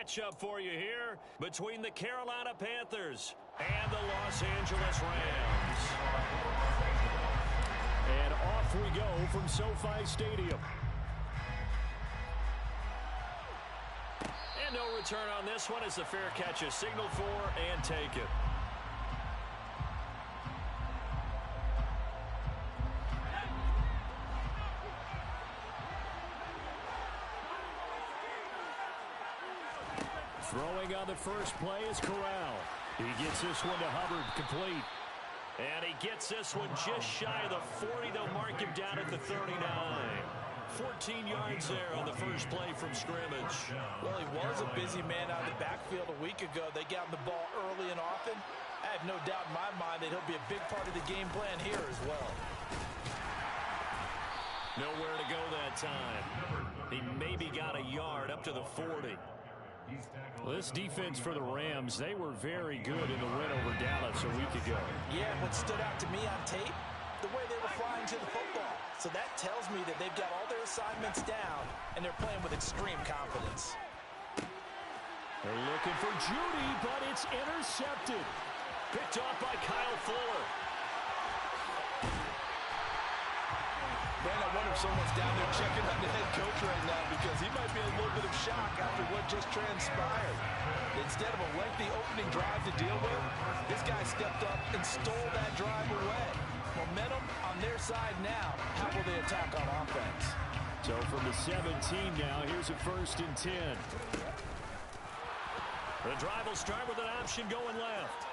matchup for you here between the Carolina Panthers and the Los Angeles Rams. And off we go from SoFi Stadium. And no return on this one as the fair catch is signaled for and taken. Throwing on the first play is Corral. He gets this one to Hubbard, complete. And he gets this one just shy of the 40. They'll mark him down at the 39. 14 yards there on the first play from scrimmage. Well, he was a busy man out of the backfield a week ago. They got him the ball early and often. I have no doubt in my mind that he'll be a big part of the game plan here as well. Nowhere to go that time. He maybe got a yard up to the 40. Well, this defense for the Rams, they were very good in the win over Dallas a week ago. Yeah, what stood out to me on tape, the way they were flying to the football. So that tells me that they've got all their assignments down, and they're playing with extreme confidence. They're looking for Judy, but it's intercepted. Picked off by Kyle Fuller. Brandon, I wonder if someone's down there checking on the head coach right now because he might be in a little bit of shock after what just transpired. Instead of a lengthy opening drive to deal with, this guy stepped up and stole that drive away. Momentum on their side now. How will they attack on offense? So from the 17 now, here's a 1st and 10. The drive will start with an option going left.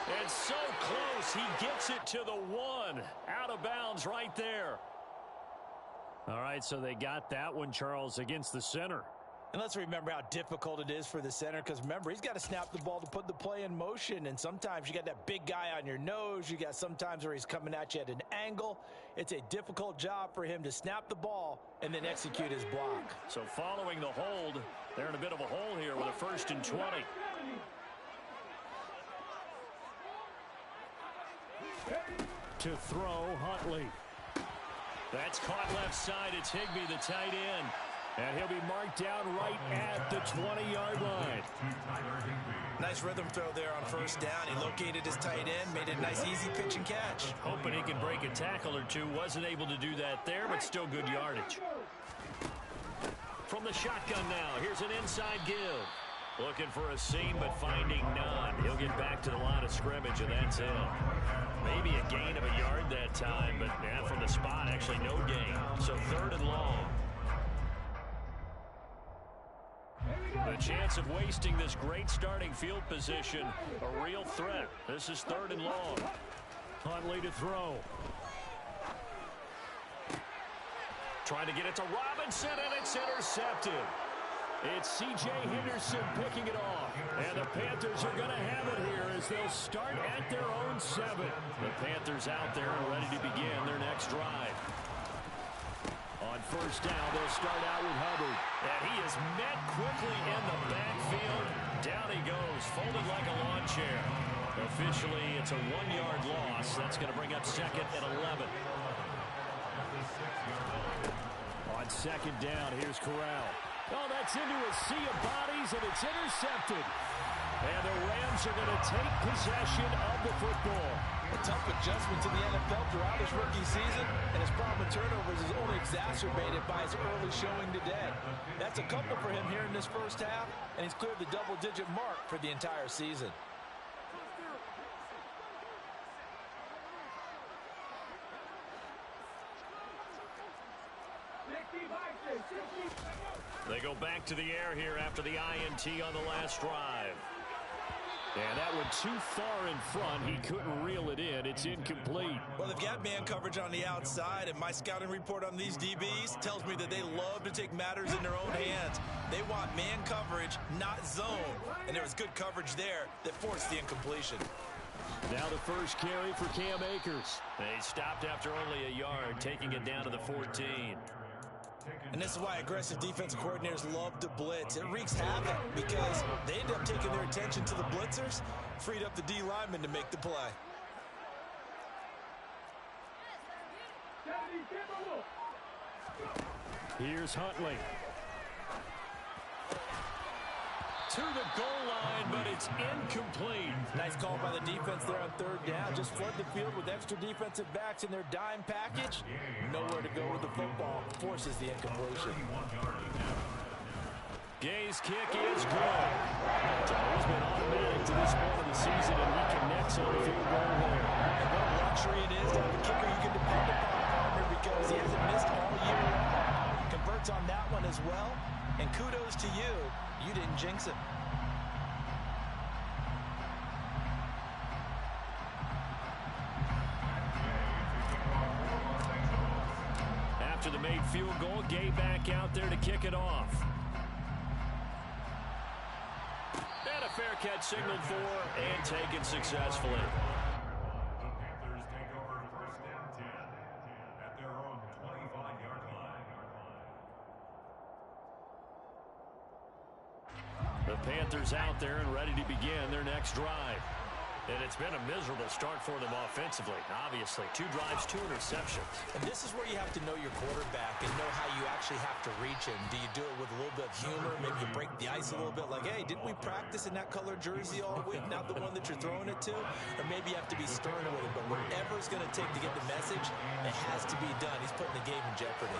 And so close, he gets it to the 1. Out of bounds right there. All right, so they got that one, Charles, against the center. And let's remember how difficult it is for the center because, remember, he's got to snap the ball to put the play in motion. And sometimes you got that big guy on your nose. You got sometimes where he's coming at you at an angle. It's a difficult job for him to snap the ball and then execute his block. So following the hold, they're in a bit of a hole here with a 1st and 20. To throw, Huntley. That's caught left side. It's Higbee, the tight end. And he'll be marked down right at the 20-yard line. Nice rhythm throw there on 1st down. He located his tight end, made it a nice easy pitch and catch. Hoping he could break a tackle or two. Wasn't able to do that there, but still good yardage. From the shotgun now, here's an inside give. Looking for a seam, but finding none. He'll get back to the line of scrimmage, and that's it. Maybe a gain of a yard that time, but yeah, from the spot, actually no gain. So 3rd and long. The chance of wasting this great starting field position, a real threat. This is 3rd and long. Huntley to throw. Trying to get it to Robinson, and it's intercepted. It's C.J. Henderson picking it off. And the Panthers are going to have it here as they'll start at their own 7. The Panthers out there and ready to begin their next drive. On 1st down, they'll start out with Hubbard. And he is met quickly in the backfield. Down he goes, folded like a lawn chair. Officially, it's a 1-yard loss. That's going to bring up 2nd and 11. On 2nd down, here's Corral. Oh, that's into a sea of bodies, and it's intercepted. And the Rams are going to take possession of the football. A tough adjustment to the NFL throughout his rookie season, and his problem with turnovers is only exacerbated by his early showing today. That's a couple for him here in this 1st half, and he's cleared the double-digit mark for the entire season. They go back to the air here after the INT on the last drive. And that one too far in front. He couldn't reel it in. It's incomplete. Well, they've got man coverage on the outside, and my scouting report on these DBs tells me that they love to take matters in their own hands. They want man coverage, not zone. And there was good coverage there that forced the incompletion. Now the first carry for Cam Akers. They stopped after only a yard, taking it down to the 14. And this is why aggressive defensive coordinators love to blitz. It wreaks havoc because they end up taking their attention to the blitzers, freed up the D lineman to make the play. Here's Huntley. to the goal line, but it's incomplete. Nice call by the defense there on third down. Just flood the field with extra defensive backs in their dime package. Nowhere to go with the football. Forces the incompletion. Gay's kick is good. It's always been automatic to this point of the season, and he connects on the field goal there. And what a luxury it is to have a kicker you can depend upon, partner, because he hasn't missed all year long. Converts on that one as well. And kudos to you. You didn't jinx it. After the made field goal, Gay back out there to kick it off. And a fair catch signaled for and taken successfully. The Panthers take over first and 10 at their own 25-yard line. The Panthers out there and ready to begin their next drive. And it's been a miserable start for them offensively. Obviously, 2 drives, 2 interceptions. And this is where you have to know your quarterback and know how you actually have to reach him. Do you do it with a little bit of humor? Maybe you break the ice a little bit like, hey, didn't we practice in that color jersey all week? Not the one that you're throwing it to? Or maybe you have to be stern with it. But whatever it's going to take to get the message, it has to be done. He's putting the game in jeopardy.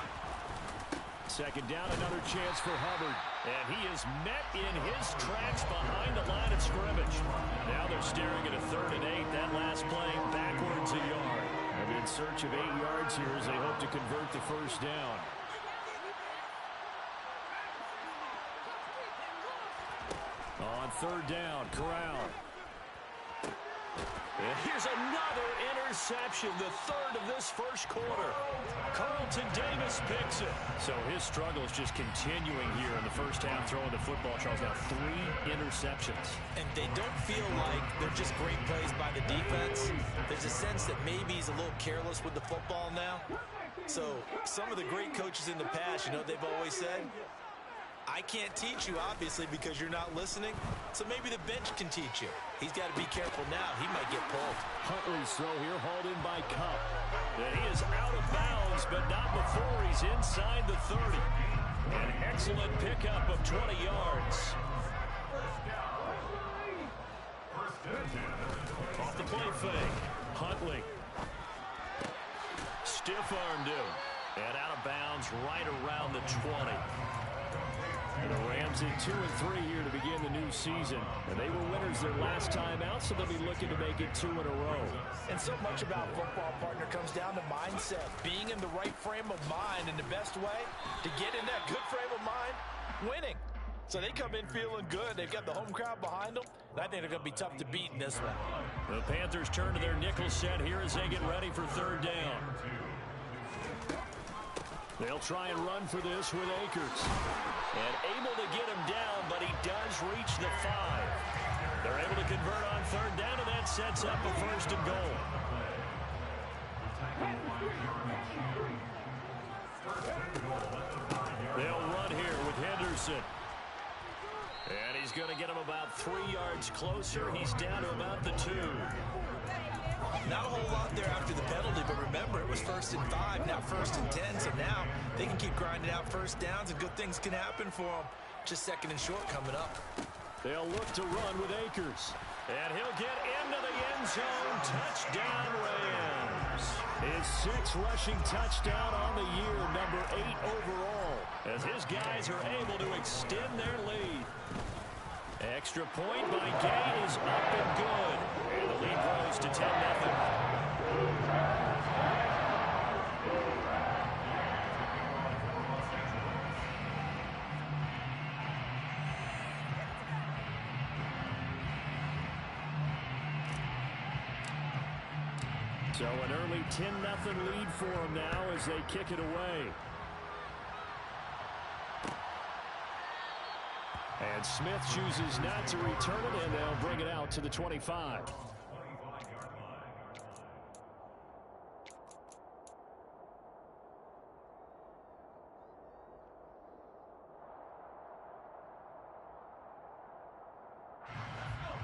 Second down, another chance for Hubbard. And he is met in his tracks behind the line of scrimmage. Now they're staring at a 3rd and 8. That last play backwards a yard. And in search of 8 yards here as they hope to convert the first down. On 3rd down, Corral. And here's another interception, the 3rd of this first quarter. Carlton Davis picks it. So his struggle is just continuing here in the first half, throwing the football. Charles, now 3 interceptions. And they don't feel like they're just great plays by the defense. There's a sense that maybe he's a little careless with the football now. So some of the great coaches in the past, you know what they've always said? I can't teach you, obviously, because you're not listening. So maybe the bench can teach you. He's got to be careful now. He might get pulled. Huntley's throw here hauled in by Cup. And he is out of bounds, but not before he's inside the 30. An excellent pickup of 20 yards. Off the play fake. Huntley. Stiff-armed him. And out of bounds right around the 20. And the Rams in 2 and 3 here to begin the new season. And they were winners their last time out, so they'll be looking to make it 2 in a row. And so much about football, partner, comes down to mindset. Being in the right frame of mind, and the best way to get in that good frame of mind, winning. So they come in feeling good. They've got the home crowd behind them. And I think they're going to be tough to beat in this one. The Panthers turn to their nickel set here as they get ready for 3rd down. They'll try and run for this with Akers. And able to get him down, but he does reach the 5. They're able to convert on 3rd down, and that sets up a 1st and goal. They'll run here with Henderson. And he's going to get him about 3 yards closer. He's down to about the 2. Not a whole lot there after the penalty, but remember, it was 1st and 5, now 1st and 10, so now they can keep grinding out first downs, and good things can happen for them. Just 2nd and short coming up. They'll look to run with Akers. And he'll get into the end zone. Touchdown, Rams. His 6th rushing touchdown on the year, number 8 overall. As his guys are able to extend their lead. Extra point by Gay is up and good. And the lead grows to 10-0. So an early 10-0 lead for them now as they kick it away. And Smith chooses not to return it, and they'll bring it out to the 25.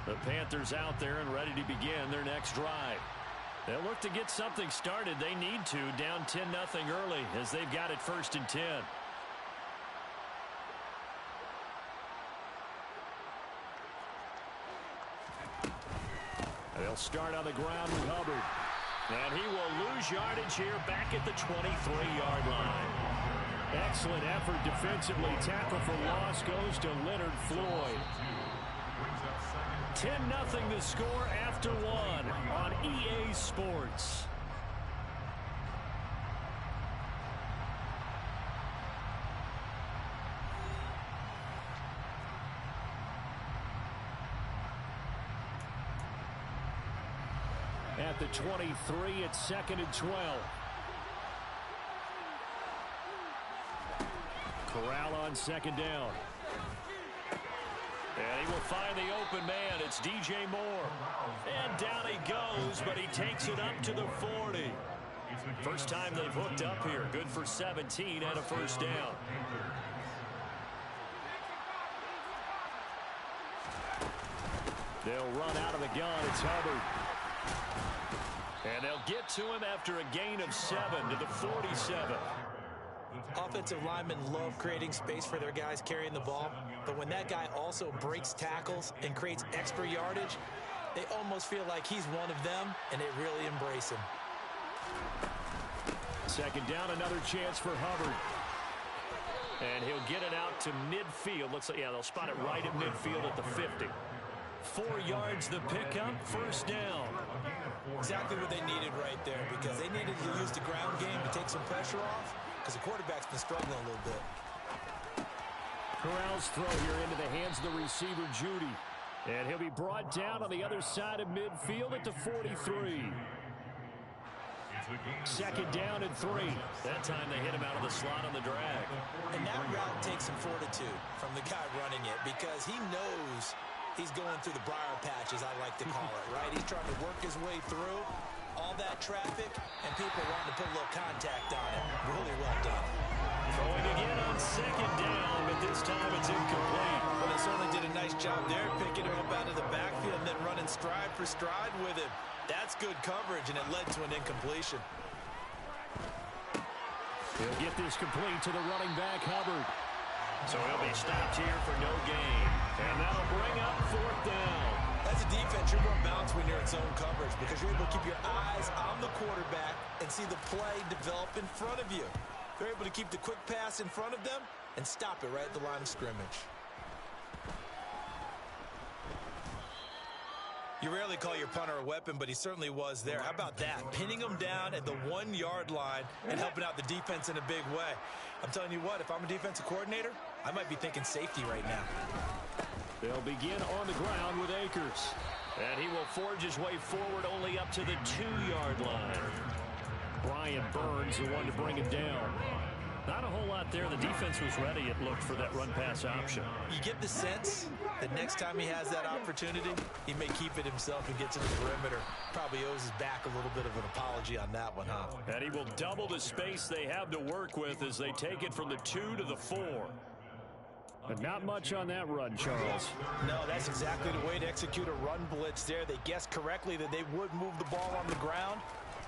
The Panthers out there and ready to begin their next drive. They'll look to get something started. They need to, down 10-0 early as they've got it 1st and 10. They'll start on the ground with Hubbard. And he will lose yardage here back at the 23-yard line. Excellent effort defensively. Tackle for loss goes to Leonard Floyd. 10-0 the score after one on EA Sports. At the 23, it's 2nd and 12. Corral on 2nd down. And he will find the open man. It's DJ Moore. And down he goes, but he takes it up to the 40. First time they've hooked up here. Good for 17 and a first down. They'll run out of the gun. It's Hubbard. And they'll get to him after a gain of 7 to the 47. Offensive linemen love creating space for their guys carrying the ball, but when that guy also breaks tackles and creates extra yardage, they almost feel like he's one of them, and they really embrace him. 2nd down, another chance for Hubbard. And he'll get it out to midfield. Looks like, yeah, they'll spot it right at midfield at the 50. 4 yards the pickup, first down. Exactly what they needed right there, because they needed to use the ground game to take some pressure off, because the quarterback's been struggling a little bit. Corral's throw here into the hands of the receiver, Judy. And he'll be brought down on the other side of midfield at the 43. 2nd down and 3. That time they hit him out of the slot on the drag. And that route takes some fortitude from the guy running it, because he knows he's going through the briar patch, as I like to call it, right? He's trying to work his way through all that traffic, and people wanting to put a little contact on it. Really well done. Throwing again on 2nd down, but this time it's incomplete. Well, they certainly did a nice job there, picking him up out of the backfield and then running stride for stride with him. That's good coverage, and it led to an incompletion. He'll get this complete to the running back, Hubbard. So he'll be stopped here for no gain. And that'll bring up 4th down. As a defense, you're more balanced when you're in zone coverage, because you're able to keep your eyes on the quarterback and see the play develop in front of you. They're able to keep the quick pass in front of them and stop it right at the line of scrimmage. You rarely call your punter a weapon, but he certainly was there. How about that? Pinning him down at the 1-yard line and helping out the defense in a big way. I'm telling you what, if I'm a defensive coordinator, I might be thinking safety right now. They'll begin on the ground with Akers. And he will forge his way forward only up to the 2-yard line. Brian Burns, the one to bring him down. Not a whole lot there. The defense was ready, it looked, for that run-pass option. You get the sense that next time he has that opportunity, he may keep it himself and get to the perimeter. Probably owes his back a little bit of an apology on that one, huh? And he will double the space they have to work with as they take it from the 2 to the 4. But not much on that run, Charles. No, that's exactly the way to execute a run blitz there. They guessed correctly that they would move the ball on the ground,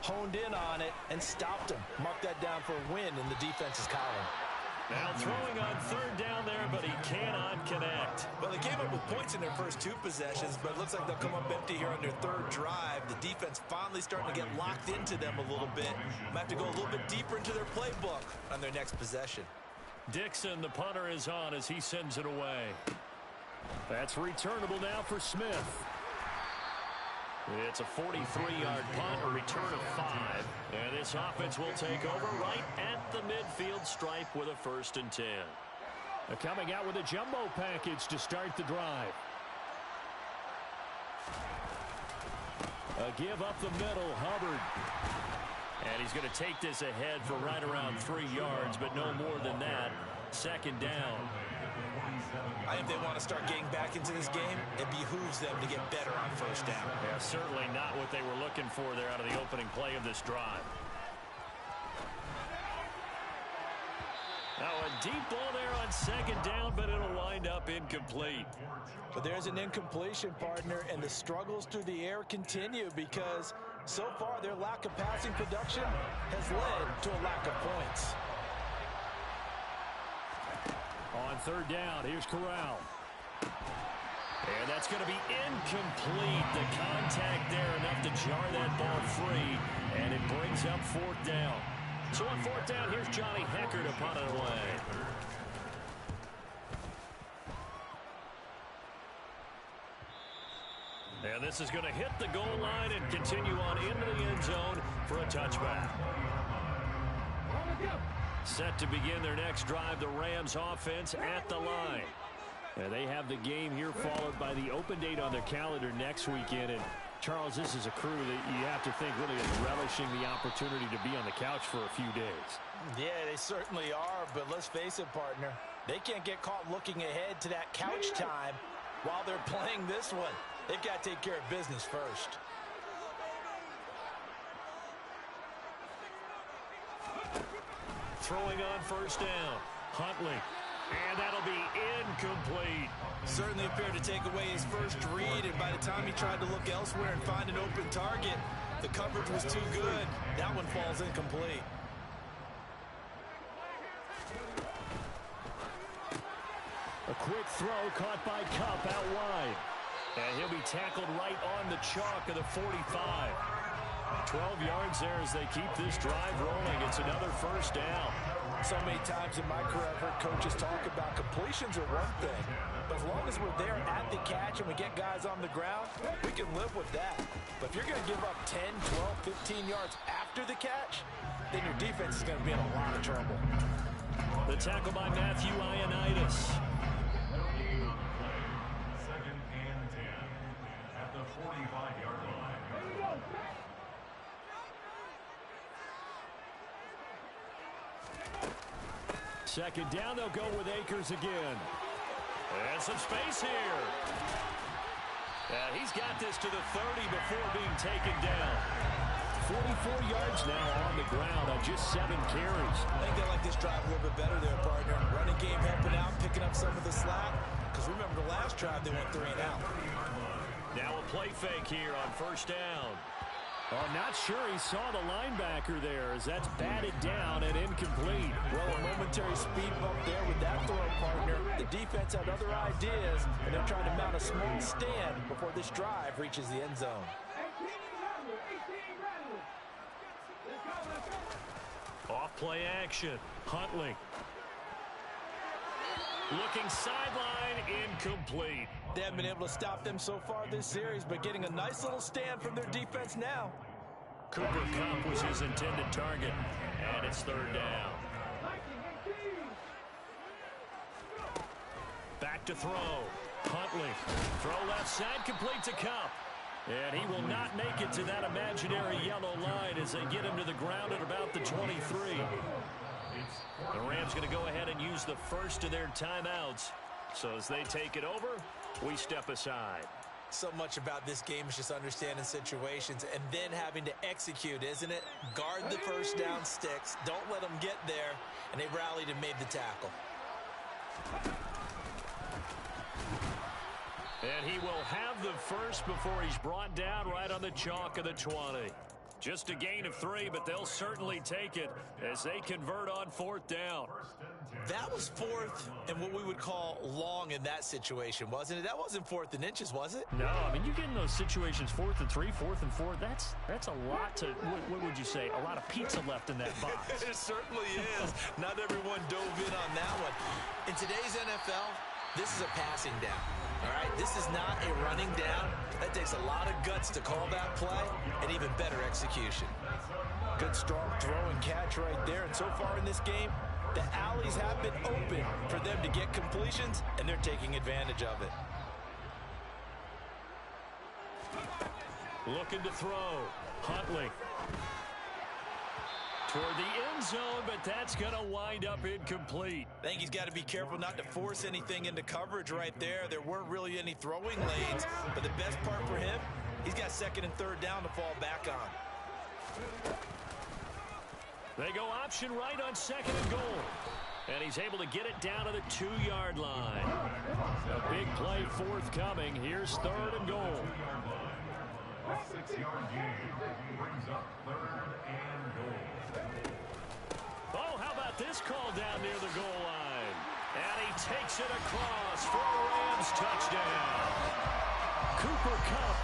honed in on it, and stopped him. Mark that down for a win in the defense's column. Now throwing on 3rd down there, but he cannot connect. Well, they came up with points in their first 2 possessions, but it looks like they'll come up empty here on their 3rd drive. The defense finally starting to get locked into them a little bit. Might have to go a little bit deeper into their playbook on their next possession. Dixon, the punter, is on as he sends it away. That's returnable now for Smith. It's a 43-yard punt, a return of 5. And this offense will take over right at the midfield stripe with a 1st and 10. They're coming out with a jumbo package to start the drive. A give up the middle, Hubbard. And he's going to take this ahead for right around 3 yards, but no more than that. 2nd down. I think they want to start getting back into this game. It behooves them to get better on 1st down. Yeah, certainly not what they were looking for there out of the opening play of this drive. Now a deep ball there on 2nd down, but it'll wind up incomplete. But there's an incompletion, partner, and the struggles through the air continue because so far their lack of passing production has led to a lack of points. On 3rd down, here's Corral. And that's going to be incomplete. The contact there enough to jar that ball free, and it brings up fourth down. So on fourth down, here's Johnny Hekker to punt it away. And this is going to hit the goal line and continue on into the end zone for a touchback. Set to begin their next drive, the Rams offense at the line. And they have the game here followed by the open date on their calendar next weekend. And Charles, this is a crew that you have to think really is relishing the opportunity to be on the couch for a few days. Yeah, they certainly are, but let's face it, partner. They can't get caught looking ahead to that couch time while they're playing this one. They've got to take care of business first. Throwing on first down, Huntley. And that'll be incomplete. Certainly appeared to take away his first read, and by the time he tried to look elsewhere and find an open target, the coverage was too good. That one falls incomplete. A quick throw caught by Kupp out wide. And he'll be tackled right on the chalk of the 45. 12 yards there as they keep this drive rolling. It's another first down. So many times in my career I've heard coaches talk about completions are one thing, but as long as we're there at the catch and we get guys on the ground, we can live with that. But if you're going to give up 10, 12, 15 yards after the catch, then your defense is going to be in a lot of trouble. The tackle by Matthew Ioannidis. Second and 10 at the 45-yard line. Second down, they'll go with Akers again. And some space here. He's got this to the 30 before being taken down. 44 yards now on the ground on just 7 carries. I think they like this drive a little bit better there, partner. Running game helping out, picking up some of the slack. Because remember the last drive, they went 3 and out. Now a play fake here on first down. Oh, not sure he saw the linebacker there as that's batted down and incomplete. Well, a momentary speed bump there with that throw, partner. The defense had other ideas, and they're trying to mount a small stand before this drive reaches the end zone. Off play action. Huntley. Looking sideline, incomplete. They haven't been able to stop them so far this series, but getting a nice little stand from their defense now. Cooper Kupp was his intended target, and it's third down. Back to throw. Huntley. Throw left side, complete to Kupp. And he will not make it to that imaginary yellow line as they get him to the ground at about the 23. The Rams going to go ahead and use the first of their timeouts. So as they take it over, we step aside. So much about this game is just understanding situations and then having to execute, isn't it? Guard the first down sticks. Don't let them get there. And they rallied and made the tackle. And he will have the first before he's brought down right on the chalk of the 20. Just a gain of 3, but they'll certainly take it as they convert on fourth down. That was fourth and what we would call long in that situation, wasn't it? That wasn't 4th and inches, was it? No, I mean, you get in those situations 4th and 3, 4th and 4. That's a lot to, what would you say, a lot of pizza left in that box. It certainly is. Not everyone dove in on that one. In today's NFL, this is a passing down. All right, this is not a running down. That takes a lot of guts to call that play and even better execution. Good strong throw and catch right there. And so far in this game, the alleys have been open for them to get completions, and they're taking advantage of it. Looking to throw. Huntley. Toward the end zone, but that's going to wind up incomplete. I think he's got to be careful not to force anything into coverage right there. There weren't really any throwing lanes, but the best part for him, he's got 2nd and 3rd down to fall back on. They go option right on 2nd and goal. And he's able to get it down to the 2-yard line. A big play forthcoming. Here's 3rd and goal. A 6-yard gain brings up 3rd and goal. Oh, how about this call down near the goal line? And he takes it across for a Rams touchdown. Cooper Kupp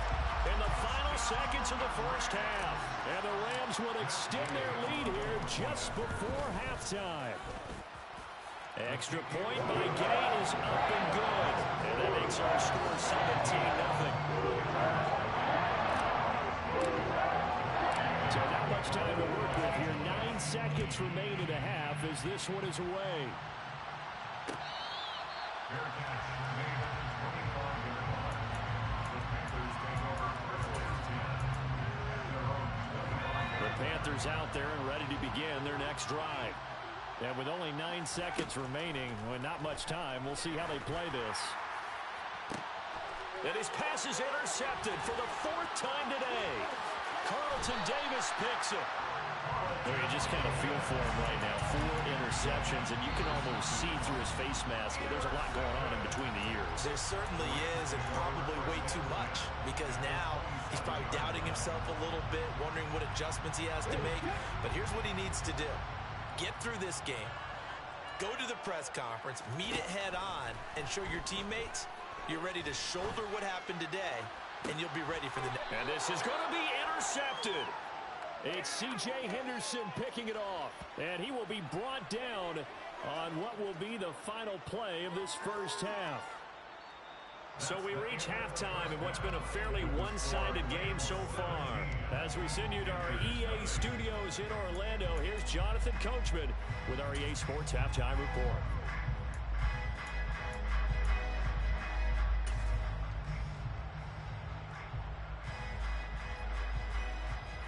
in the final seconds of the first half. And the Rams will extend their lead here just before halftime. Extra point by Gain is up and good. And that makes our score 17-0. So not much time to work with here. 9 seconds remain in the half as this one is away. The Panthers out there and ready to begin their next drive. And with only 9 seconds remaining, with not much time, we'll see how they play this. And his pass is intercepted for the 4th time today. Carlton Davis picks it. There, you just kind of feel for him right now. 4 interceptions, and you can almost see through his face mask. There's a lot going on in between the ears. There certainly is, and probably way too much, because now he's probably doubting himself a little bit, wondering what adjustments he has to make. But here's what he needs to do. Get through this game. Go to the press conference, meet it head on, and show your teammates you're ready to shoulder what happened today, and you'll be ready for the next. And this is going to be intercepted. It's C.J. Henderson picking it off, and he will be brought down on what will be the final play of this first half. So we reach halftime in what's been a fairly one-sided game so far. As we send you to our EA studios in Orlando, here's Jonathan Coachman with our EA Sports Halftime Report.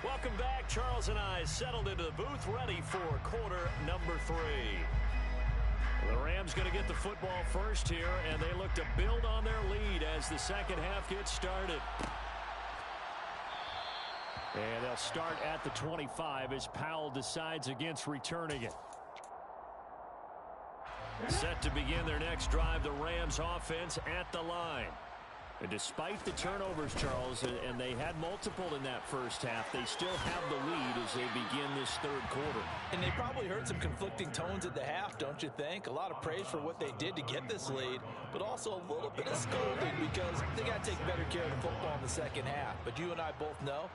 Welcome back. Charles and I settled into the booth, ready for quarter number 3. The Rams going to get the football first here, and they look to build on their lead as the second half gets started. And they'll start at the 25 as Powell decides against returning it. Set to begin their next drive, the Rams offense at the line. And despite the turnovers, Charles, and they had multiple in that first half, they still have the lead as they begin this third quarter. And they probably heard some conflicting tones at the half, don't you think? A lot of praise for what they did to get this lead, but also a little bit of scolding because they got to take better care of the football in the second half. But you and I both know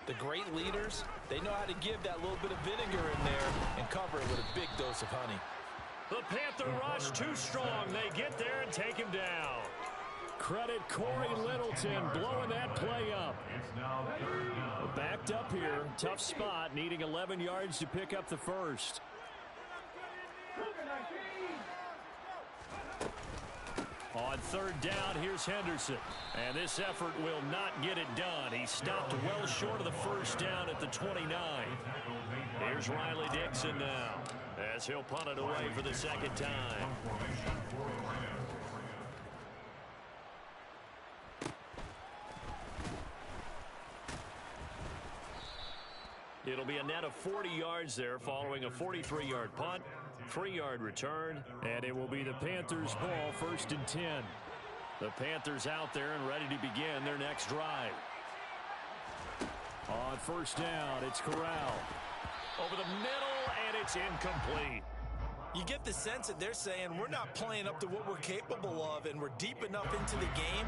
the great leaders, they know how to give that little bit of vinegar in there and cover it with a big dose of honey. The Panther rush too strong. They get there and take him down. Credit Corey Littleton blowing that play up. Backed up here. Tough spot. Needing 11 yards to pick up the first. On third down, here's Henderson. And this effort will not get it done. He stopped well short of the first down at the 29. Here's Riley Dixon now as he'll punt it away for the second time. It'll be a net of 40 yards there following a 43-yard punt, 3-yard return, and it will be the Panthers' ball, 1st and 10. The Panthers out there and ready to begin their next drive. On first down, it's Corral. Over the middle, and it's incomplete. You get the sense that they're saying we're not playing up to what we're capable of, and we're deep enough into the game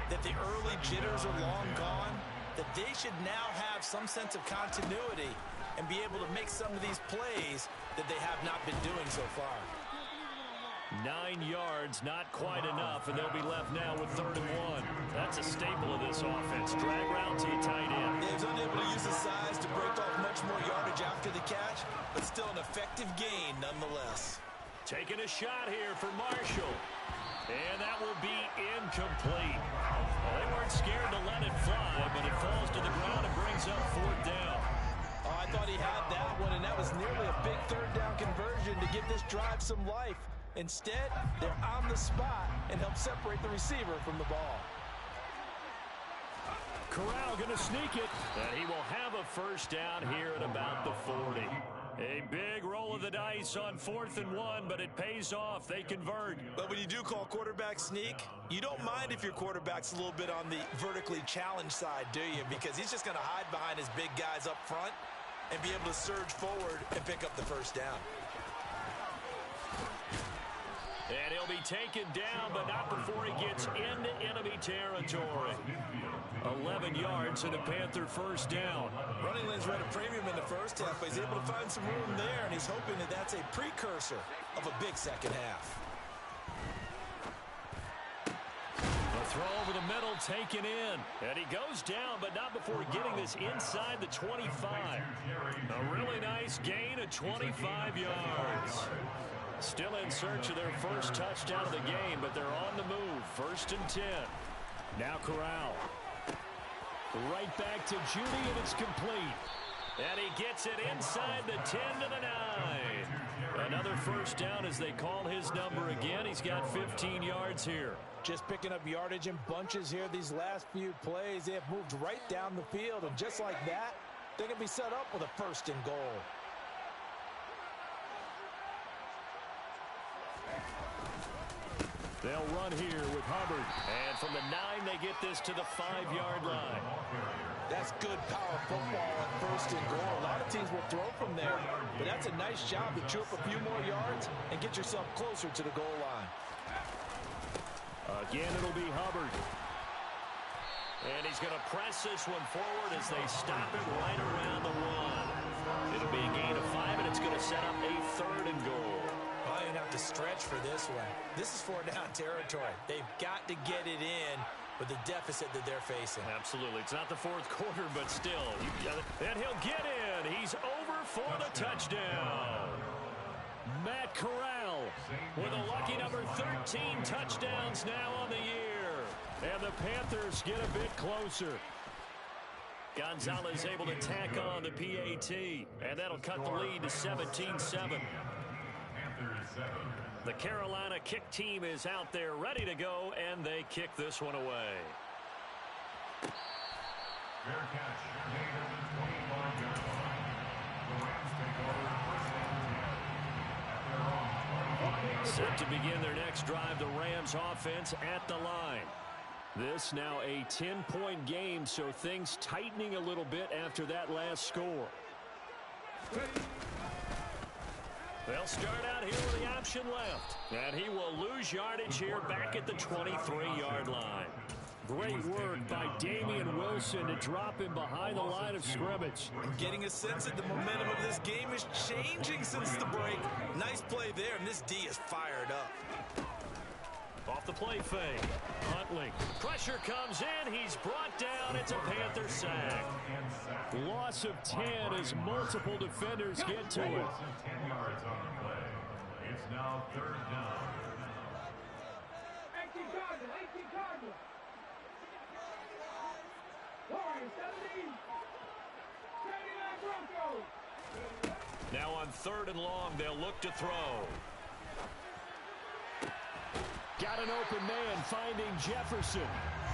that the early jitters are long gone, that they should now have some sense of continuity and be able to make some of these plays that they have not been doing so far. 9 yards, not quite enough, and they'll be left now with 3rd and 1. That's a staple of this offense. Drag route to a tight end. He was unable to use his size to break off much more yardage after the catch, but still an effective gain nonetheless. Taking a shot here for Marshall. And that will be incomplete. Well, they weren't scared to let it fly, but it falls to the ground and brings up 4th down. Oh, I thought he had that one, and that was nearly a big 3rd down conversion to give this drive some life. Instead, they're on the spot and help separate the receiver from the ball. Corral going to sneak it, and he will have a first down here at about the 40. A big roll of the dice on 4th and 1, but it pays off. They convert. But when you do call quarterback sneak, you don't mind if your quarterback's a little bit on the vertically challenged side, do you? Because he's just going to hide behind his big guys up front and be able to surge forward and pick up the first down. And he'll be taken down, but not before he gets into enemy enemy territory. 11 yards and a Panther first down. Running lanes were at a premium in the first half, but he's able to find some room there, and he's hoping that that's a precursor of a big second half. A throw over the middle taken in. And he goes down, but not before getting this inside the 25. A really nice gain of 25 yards. Still in search of their first touchdown of the game, but they're on the move. 1st and 10. Now Corral. Right back to Judy, and it's complete. And he gets it inside the 10 to the 9. Another first down as they call his number again. He's got 15 yards here. Just picking up yardage in bunches here these last few plays. They have moved right down the field, and just like that, they can be set up with a 1st and goal. They'll run here with Hubbard. And from the 9, they get this to the 5-yard line. That's good power football on 1st and goal. A lot of teams will throw from there, but that's a nice job to chew up a few more yards and get yourself closer to the goal line. Again, it'll be Hubbard. And he's going to press this one forward as they stop it right around the 1. It'll be a gain of 5, and it's going to set up a 3rd and goal. Well, you have to stretch for this one. This is 4-down territory. They've got to get it in with the deficit that they're facing. Absolutely. It's not the 4th quarter, but still. And he'll get in. He's over for the touchdown. Matt Corral with a lucky number 13 touchdowns now on the year. And the Panthers get a bit closer. Gonzalez able to tack on the PAT. And that'll cut the lead to 17-7. The Carolina kick team is out there ready to go, and they kick this one away. Fair catch. Made at the 25-yard line. The Rams take over 1st and 10 at their own 20. Set to begin their next drive, the Rams offense at the line. This now a 10-point game, so things tightening a little bit after that last score. They'll start out here with the option left. And he will lose yardage here back at the 23-yard line. Great work by Damian Wilson to him behind the line of scrimmage. I'm getting a sense that the momentum of this game is changing since the break. Nice play there, and this D is fired up. Off the play fake. Huntley. Pressure comes in. He's brought down. It's a Panther sack. Loss of 10 as multiple defenders get to it. 10 yards on the play. It's now 3rd down. 18 Cardinals. Warriors 17. 39 Broncos. Now on 3rd and long, they'll look to throw. Got an open man finding Jefferson.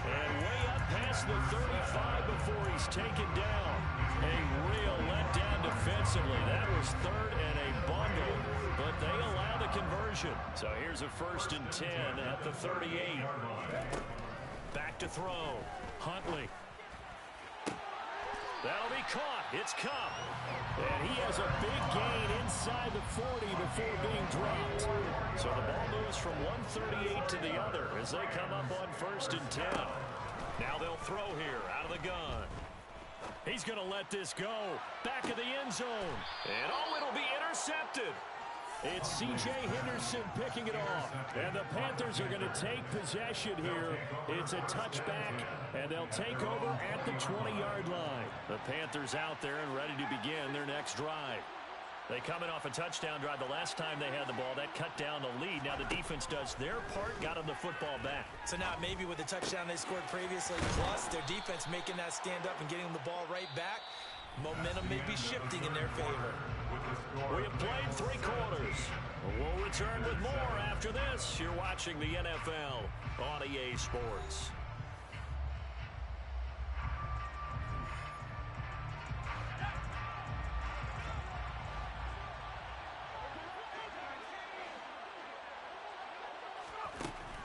And way up past the 35 before he's taken down. A real letdown defensively. That was 3rd and a bundle, but they allow the conversion. So here's a 1st and 10 at the 38. Back to throw. Huntley. That'll be caught. It's Kupp. And he has a big gain inside the 40 before being dropped. So the ball moves from 138 to the other as they come up on 1st and 10. Now they'll throw here out of the gun. He's going to let this go. Back of the end zone. And oh, it'll be intercepted. It's C.J. Henderson picking it off. And the Panthers are going to take possession here. It's a touchback, and they'll take over at the 20-yard line. The Panthers out there and ready to begin their next drive. They coming off a touchdown drive the last time they had the ball. That cut down the lead. Now the defense does their part, got them the football back. So now maybe with the touchdown they scored previously, plus their defense making that stand up and getting them the ball right back, momentum may be shifting in their favor. We have played 3 quarters. We'll return with more after this. You're watching the NFL on EA Sports.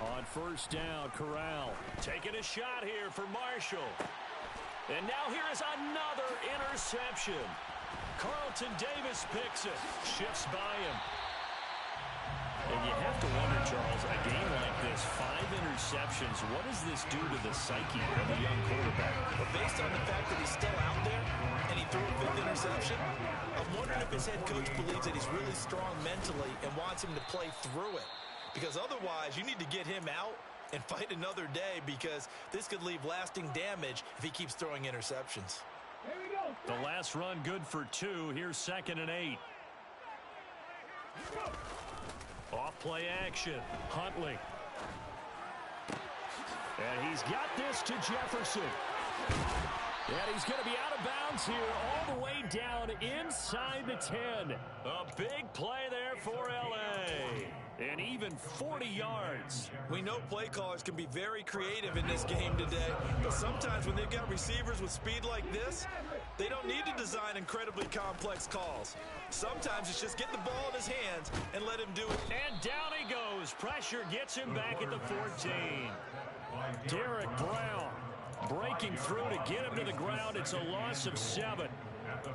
On 1st down, Corral taking a shot here for Marshall. And now here is another interception. Carlton Davis picks it. Shifts by him. And you have to wonder, Charles, a game like this, 5 interceptions, what does this do to the psyche of a young quarterback? But based on the fact that he's still out there and he threw a 5th interception, I'm wondering if his head coach believes that he's really strong mentally and wants him to play through it. Because otherwise, you need to get him out and fight another day, because this could leave lasting damage if he keeps throwing interceptions. Here we go. The last run good for 2. Here's 2nd and 8. Off play action. Huntley. And he's got this to Jefferson. And he's going to be out of bounds here all the way down inside the 10. A big play there for L.A. And even 40 yards. We know play callers can be very creative in this game today, but sometimes when they've got receivers with speed like this, they don't need to design incredibly complex calls. Sometimes it's just get the ball in his hands and let him do it. And down he goes. Pressure gets him back at the 14. Derek Brown breaking through to get him to the ground. It's a loss of 7.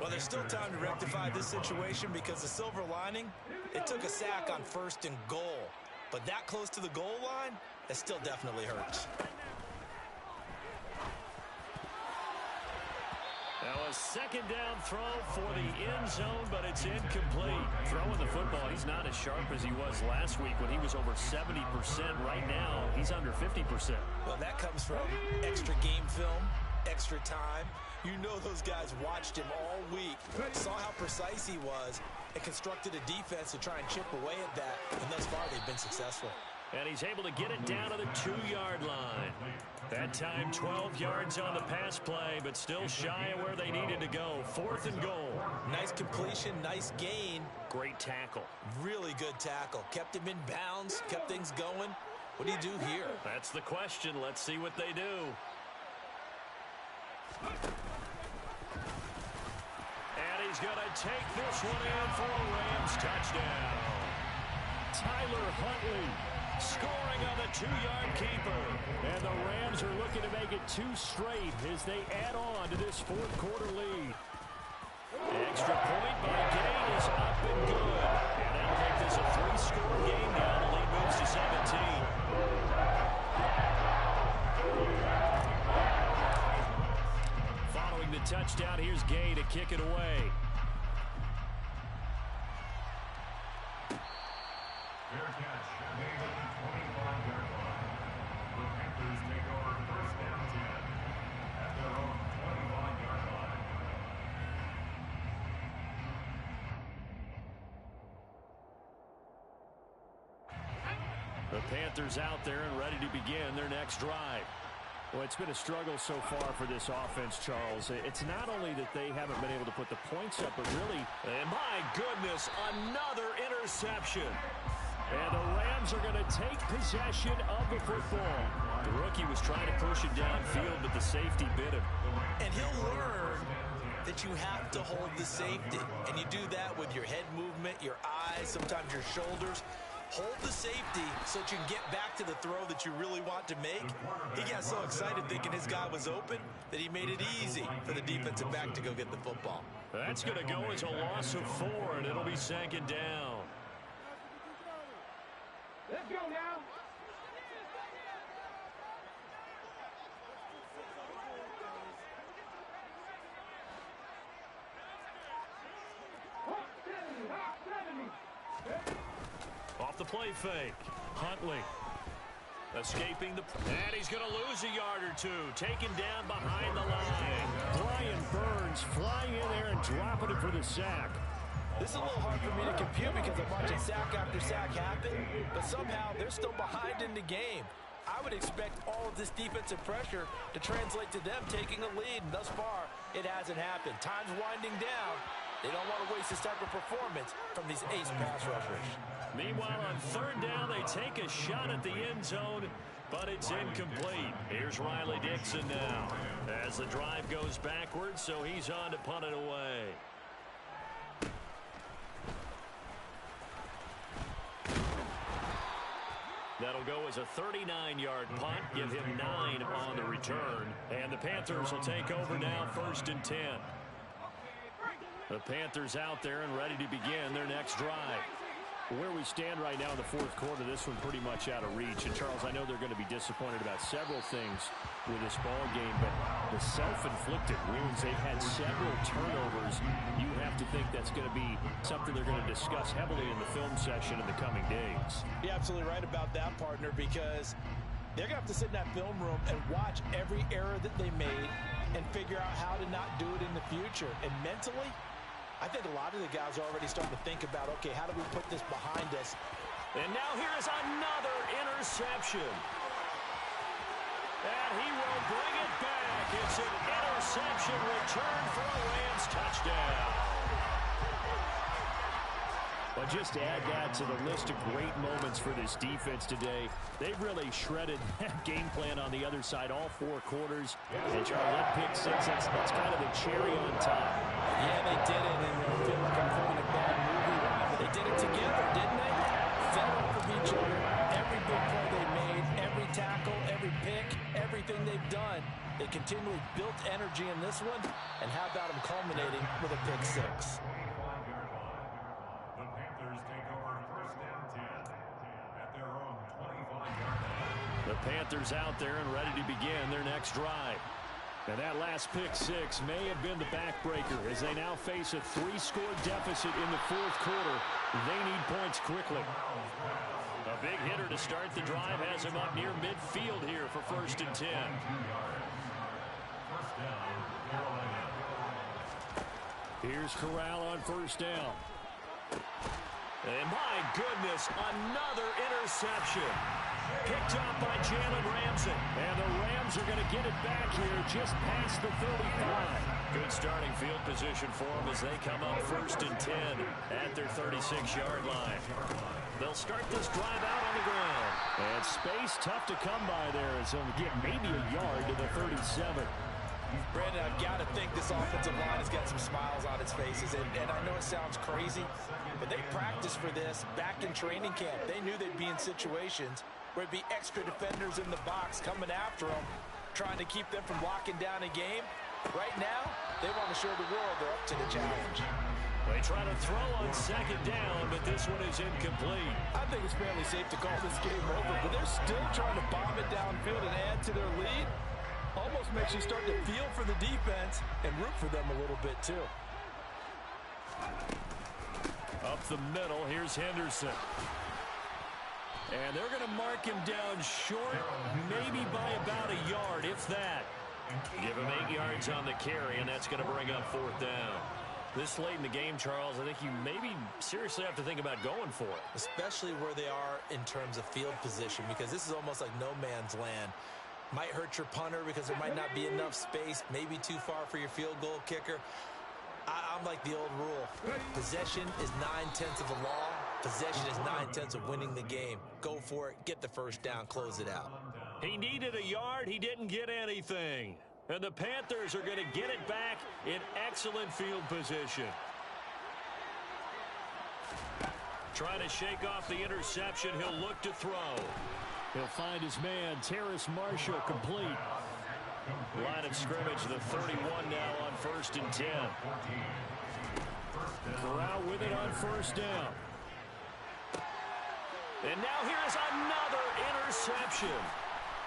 Well, there's still time to rectify this situation, because the silver lining, it took a sack on 1st and goal. But that close to the goal line, it still definitely hurts. Now a 2nd down throw for the end zone, but it's incomplete. Throwing the football, he's not as sharp as he was last week when he was over 70%. Right now, he's under 50%. Well, that comes from extra game film, extra time. You know those guys watched him all week, saw how precise he was, and constructed a defense to try and chip away at that. And thus far, they've been successful. And he's able to get it down to the 2-yard line. That time 12 yards on the pass play, but still shy of where they needed to go. 4th and goal. Nice completion, nice gain. Great tackle. Really good tackle. Kept him in bounds, kept things going. What do you do here? That's the question. Let's see what they do. And he's going to take this one in for a Rams touchdown. Tyler Huntley scoring on the 2-yard keeper. And the Rams are looking to make it 2 straight as they add on to this 4th quarter lead. Extra point by Gay is up and good. And that'll make this a 3-score game now. The lead moves to 17. Following the touchdown, here's Gay to kick it away. Fair catch, made at the 25-yard line. The Panthers take over 1st and 10 at their own 25-yard line. The Panthers out there and ready to begin their next drive. Well, it's been a struggle so far for this offense, Charles. It's not only that they haven't been able to put the points up, but really, and my goodness, another interception. And the Rams are going to take possession of the football. The rookie was trying to push it downfield, but the safety bit him. And he'll learn that you have to hold the safety. And you do that with your head movement, your eyes, sometimes your shoulders. Hold the safety so that you can get back to the throw that you really want to make. He got so excited thinking his guy was open that he made it easy for the defensive back to go get the football. That's going to go as a loss of 4, and it'll be 2nd down. Let's go now. Hot 70, hot 70. Off the play fake. Huntley escaping the... And he's going to lose a yard or 2. Taken down behind the line. Brian Burns flying in there and dropping it for the sack. This is a little hard for me to compute because I'm watching sack after sack happen, but somehow they're still behind in the game. I would expect all of this defensive pressure to translate to them taking a lead, and thus far, it hasn't happened. Time's winding down. They don't want to waste this type of performance from these ace pass rushers. Meanwhile, on 3rd down, they take a shot at the end zone, but it's incomplete. Here's Riley Dixon now as the drive goes backwards, so he's on to punt it away. That'll go as a 39-yard punt, give him 9 on the return. And the Panthers will take over now, 1st and 10. The Panthers out there and ready to begin their next drive. Where we stand right now in the fourth quarter, this one pretty much out of reach. And, Charles, I know they're going to be disappointed about several things with this ball game, but the self-inflicted wounds, they've had several turnovers. You have to think that's going to be something they're going to discuss heavily in the film session in the coming days. You're absolutely right about that, partner, because they're going to have to sit in that film room and watch every error that they made and figure out how to not do it in the future. And mentally, I think a lot of the guys are already starting to think about, okay, how do we put this behind us? And now here's another interception. And he will bring it back. It's an interception return for a Rams touchdown. But just to add that to the list of great moments for this defense today, they've really shredded that game plan on the other side all four quarters. And Charles, that pick six, that's kind of the cherry on top. Yeah, they did it, and I feel like I'm quoting a bad movie. But they did it together, didn't they? Fed off of each other. Every big play they made, every tackle, every pick, everything they've done. They continually built energy in this one. And how about them culminating with a pick six? The Panthers take over first down 10 at their own 25-yard line. The Panthers out there and ready to begin their next drive. And that last pick six may have been the backbreaker as they now face a 3-score deficit in the fourth quarter. They need points quickly. A big hitter to start the drive has him up near midfield here for first and 10. First down, Carolina. Here's Corral on first down. And my goodness, another interception. Picked up by Jalen Ramsey. And the Rams are going to get it back here just past the 35. Good starting field position for them as they come up first and 10 at their 36-yard line. They'll start this drive out on the ground. And space tough to come by there as they'll get maybe a yard to the 37. Brandon, I've got to think this offensive line has got some smiles on its faces. And I know it sounds crazy, but they practiced for this back in training camp. They knew they'd be in situations where it'd be extra defenders in the box coming after them, trying to keep them from locking down a game. Right now, they want to show the world they're up to the challenge. They try to throw on second down, but this one is incomplete. I think it's fairly safe to call this game over, but they're still trying to bomb it downfield and add to their lead. Almost makes you start to feel for the defense and root for them a little bit, too. Up the middle, here's Henderson. And they're going to mark him down short, maybe by about a yard, if that. Give him 8 yards on the carry, and that's going to bring up fourth down. This late in the game, Charles, I think you maybe seriously have to think about going for it. Especially where they are in terms of field position, because this is almost like no man's land. Might hurt your punter because there might not be enough space, maybe too far for your field goal kicker. I'm like the old rule. Possession is 9/10 of the law. Possession is 9/10 of winning the game. Go for it, get the first down, close it out. He needed a yard. He didn't get anything. And the Panthers are going to get it back in excellent field position. Trying to shake off the interception. He'll look to throw. He'll find his man, Terrace Marshall, complete. Line of scrimmage, the 31 now on first and 10. Corral with it on first down. And now here's another interception.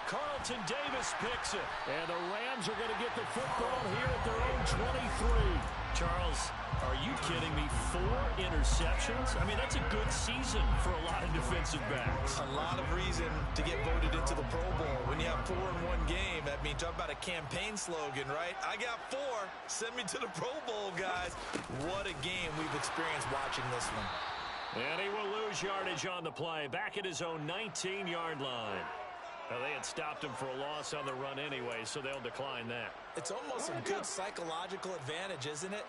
Carlton Davis picks it. And the Rams are going to get the football here at their own 23. Charles, are you kidding me? 4 interceptions? I mean, that's a good season for a lot of defensive backs. A lot of reason to get voted into the Pro Bowl. When you have 4 in one game, I mean, talk about a campaign slogan, right? I got 4. Send me to the Pro Bowl, guys. What a game we've experienced watching this one. And he will lose yardage on the play. Back at his own 19-yard line. Now, they had stopped him for a loss on the run anyway, so they'll decline that. It's almost a good psychological advantage, isn't it?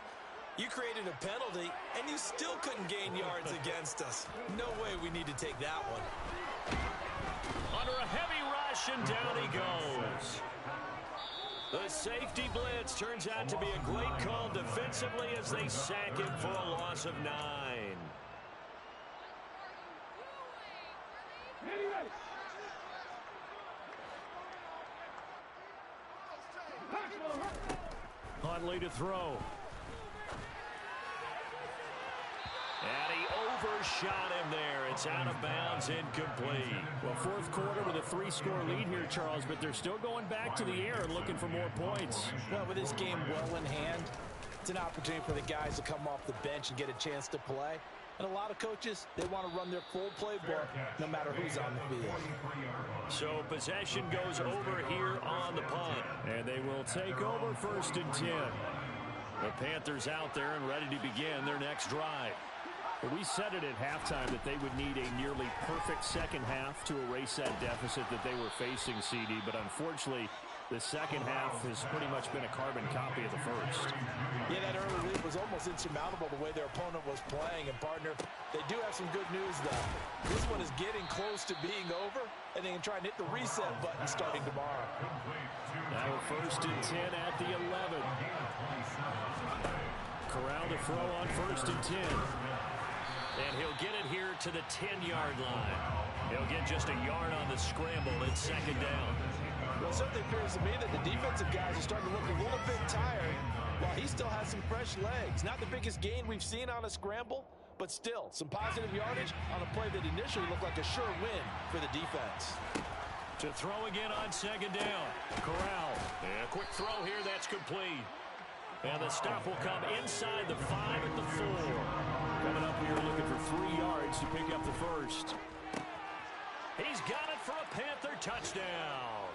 You created a penalty, and you still couldn't gain yards against us. No way we need to take that one. Under a heavy rush, and down he goes. The safety blitz turns out to be a great call defensively as they sack him for a loss of 9. Huntley to throw. And he First shot in there. It's out of bounds, incomplete. Well, fourth quarter with a 3-score lead here, Charles, but they're still going back to the air and looking for more points. Well, with this game well in hand, it's an opportunity for the guys to come off the bench and get a chance to play. And a lot of coaches, they want to run their full playbook no matter who's on the field. So possession goes over here on the punt. And they will take over 1st and 10. The Panthers out there and ready to begin their next drive. We said it at halftime that they would need a nearly perfect second half to erase that deficit that they were facing, CD. But unfortunately, the second half has pretty much been a carbon copy of the first. Yeah, that early lead was almost insurmountable the way their opponent was playing. And, partner, they do have some good news, though. This one is getting close to being over, and they can try and hit the reset button starting tomorrow. Now 1st and 10 at the 11. Corral to throw on 1st and 10. And he'll get it here to the 10-yard line. He'll get just a yard on the scramble. It's second down. Well, it certainly appears to me that the defensive guys are starting to look a little bit tired while he still has some fresh legs. Not the biggest gain we've seen on a scramble, but still some positive yardage on a play that initially looked like a sure win for the defense. To throw again on second down. Corral. And a quick throw here. That's complete. And the stop will come inside the 5 at the 4. Coming up here looking for 3 yards to pick up the first. He's got it for a Panther touchdown.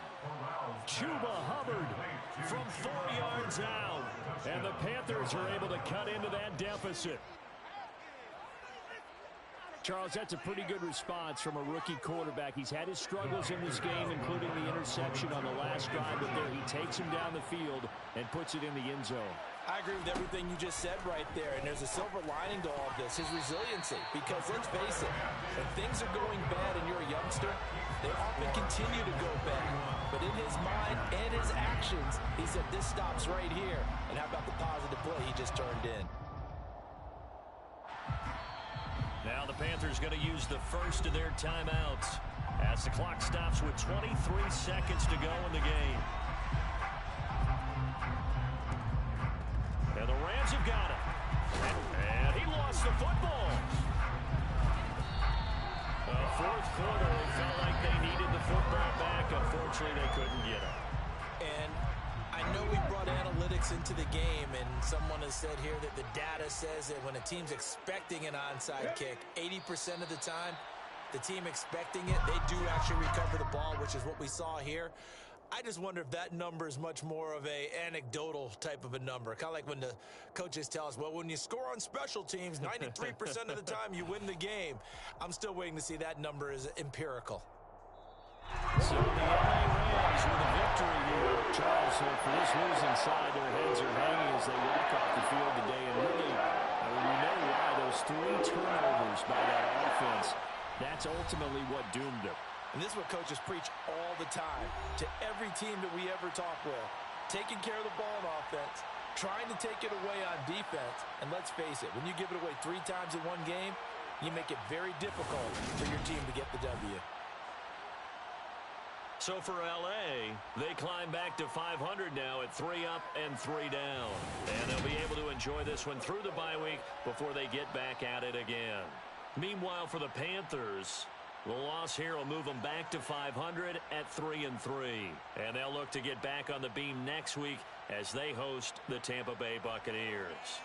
Chuba Hubbard from 4 yards out. And the Panthers are able to cut into that deficit. Charles, that's a pretty good response from a rookie quarterback. He's had his struggles in this game, including the interception on the last drive, but there he takes him down the field and puts it in the end zone. I agree with everything you just said right there, and there's a silver lining to all of this, his resiliency. Because let's face it, when things are going bad and you're a youngster, they often continue to go bad. But in his mind and his actions, he said, this stops right here. And how about the positive play he just turned in? Now the Panthers going to use the first of their timeouts as the clock stops with 23 seconds to go in the game. And the Rams have got it. And he lost the football. Fourth quarter, they felt like they needed the football back. Unfortunately, they couldn't get it. And I know we brought analytics into the game, and someone has said here that the data says that when a team's expecting an onside kick, 80% of the time, the team expecting it, they do actually recover the ball, which is what we saw here. I just wonder if that number is much more of a anecdotal type of a number. Kind of like when the coaches tell us, well, when you score on special teams, 93% of the time you win the game. I'm still waiting to see that number is empirical. So the LA Rams with a victory here, Charles. So for this losing side, their heads are hanging as they walk off the field today. And really, we know why those 3 turnovers by that offense, that's ultimately what doomed them. And this is what coaches preach all the time to every team that we ever talk with. Taking care of the ball on offense, trying to take it away on defense. And let's face it, when you give it away 3 times in one game, you make it very difficult for your team to get the W. So for LA, they climb back to 500 now at 3 up and 3 down. And they'll be able to enjoy this one through the bye week before they get back at it again. Meanwhile, for the Panthers, the loss here will move them back to 500 at 3 and 3. And they'll look to get back on the beam next week as they host the Tampa Bay Buccaneers.